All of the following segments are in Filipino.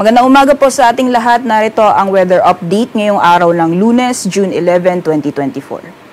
Magandang umaga po sa ating lahat. Narito ang weather update ngayong araw ng Lunes, June 11, 2024.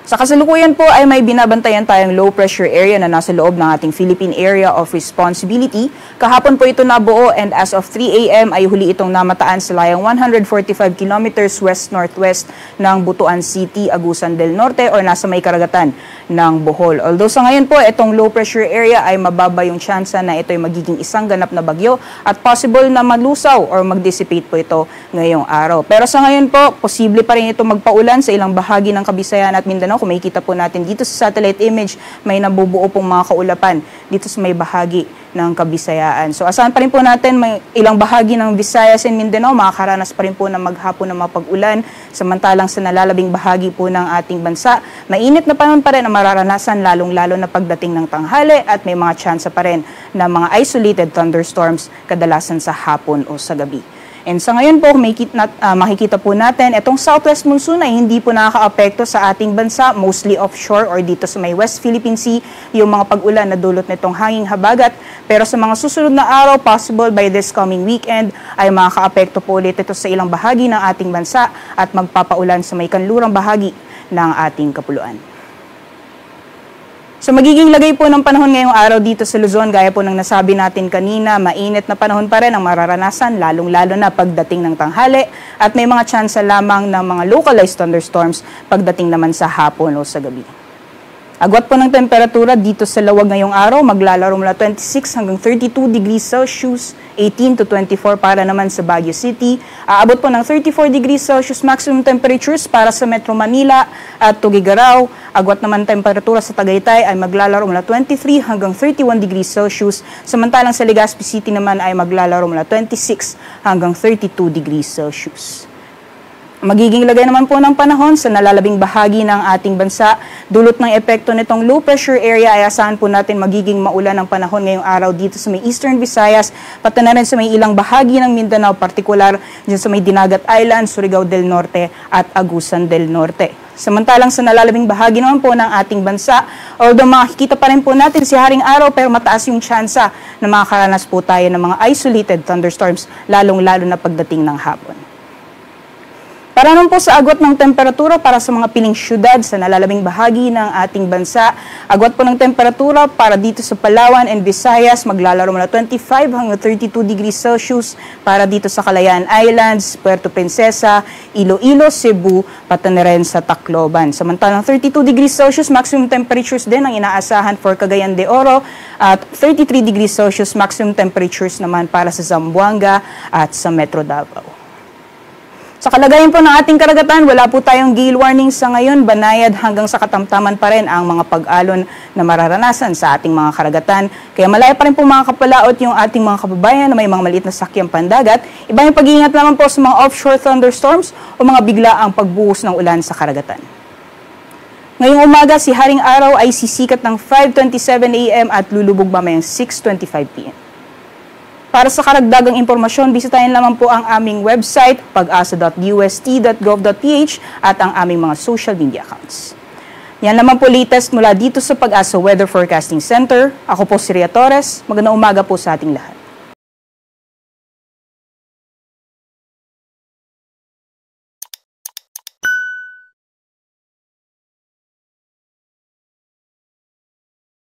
Sa kasalukuyan po ay may binabantayan tayong low pressure area na nasa loob ng ating Philippine Area of Responsibility. Kahapon po ito nabuo and as of 3 a.m. ay huli itong namataan sa layang 145 kilometers west-northwest ng Butuan City, Agusan del Norte or nasa may karagatan ng Bohol. Although sa ngayon po itong low pressure area ay mababa yung tsansa na ito ay magiging isang ganap na bagyo at possible na malusaw or mag-dissipate po ito ngayong araw. Pero sa ngayon po, posible pa rin ito magpaulan sa ilang bahagi ng Kabisayan at Mindanao. Kung makikita po natin dito sa satellite image, may nabubuo pong mga kaulapan dito sa may bahagi ng Kabisayaan. So asahan pa rin po natin may ilang bahagi ng Visayas and Mindanao, makakaranas pa rin po ng maghapon ng mapag-ulan. Samantalang sa nalalabing bahagi po ng ating bansa, mainit na panahon pa rin ang mararanasan lalong-lalo na pagdating ng tanghali at may mga tsansa pa rin na mga isolated thunderstorms kadalasan sa hapon o sa gabi. And sa ngayon po, makikita po natin, itong southwest monsoon ay hindi po nakaka-apekto sa ating bansa, mostly offshore or dito sa may West Philippine Sea, yung mga pag-ulan na dulot nitong hanging habagat. Pero sa mga susunod na araw, possible by this coming weekend, ay makaka-apekto po ulit ito sa ilang bahagi ng ating bansa at magpapaulan sa may kanlurang bahagi ng ating kapuluan. So magiging lagay po ng panahon ngayong araw dito sa Luzon, gaya po ng nasabi natin kanina, mainit na panahon pa rin ang mararanasan, lalong-lalo na pagdating ng tanghali at may mga tsansa lamang ng mga localized thunderstorms pagdating naman sa hapon o sa gabi. Agwat po ng temperatura dito sa Lawag ngayong araw, maglalaro mula 26 hanggang 32 degrees Celsius, 18 to 24 para naman sa Baguio City. Aabot po ng 34 degrees Celsius maximum temperatures para sa Metro Manila at Tuguegarao. Agwat naman temperatura sa Tagaytay ay maglalaro mula 23 hanggang 31 degrees Celsius. Samantalang sa Legazpi City naman ay maglalaro mula 26 hanggang 32 degrees Celsius. Magiging lagay naman po ng panahon sa nalalabing bahagi ng ating bansa. Dulot ng epekto nitong low pressure area ay asahan po natin magiging maulan ang panahon ngayong araw dito sa may Eastern Visayas, pati na rin sa may ilang bahagi ng Mindanao, partikular dyan sa may Dinagat Island, Surigao del Norte at Agusan del Norte. Samantalang sa nalalabing bahagi naman po ng ating bansa, although makikita pa rin po natin si Haring Araw pero mataas yung tsansa na makakaranas po tayo ng mga isolated thunderstorms, lalong-lalo na pagdating ng hapon. Para naman po sa agwat ng temperatura para sa mga piling syudad sa nalalabing bahagi ng ating bansa, agwat po ng temperatura para dito sa Palawan and Visayas, maglalaro mula 25 hanggang 32 degrees Celsius para dito sa Kalayaan Islands, Puerto Princesa, Iloilo, Cebu, pati na rin sa Tacloban. Samantalang 32 degrees Celsius maximum temperatures din ang inaasahan for Cagayan de Oro at 33 degrees Celsius maximum temperatures naman para sa Zamboanga at sa Metro Davao. Sa kalagayan po ng ating karagatan, wala po tayong gale warning sa ngayon, banayad hanggang sa katamtaman pa rin ang mga pag-alon na mararanasan sa ating mga karagatan. Kaya malaya pa rin po mga kapalaot yung ating mga kababayan na may mga maliit na sakyang pandagat. Iba yung pag-iingat naman po sa mga offshore thunderstorms o mga biglaang pagbuhos ng ulan sa karagatan. Ngayong umaga, si Haring Araw ay sisikat ng 5:27 a.m. at lulubog mamayang 6:25 p.m. Para sa karagdagang impormasyon, bisitahin lamang po ang aming website, pag-asa.ust.gov.ph at ang aming mga social media accounts. Yan naman po latest mula dito sa Pag-asa Weather Forecasting Center. Ako po si Ria Torres. Magandang umaga po sa ating lahat.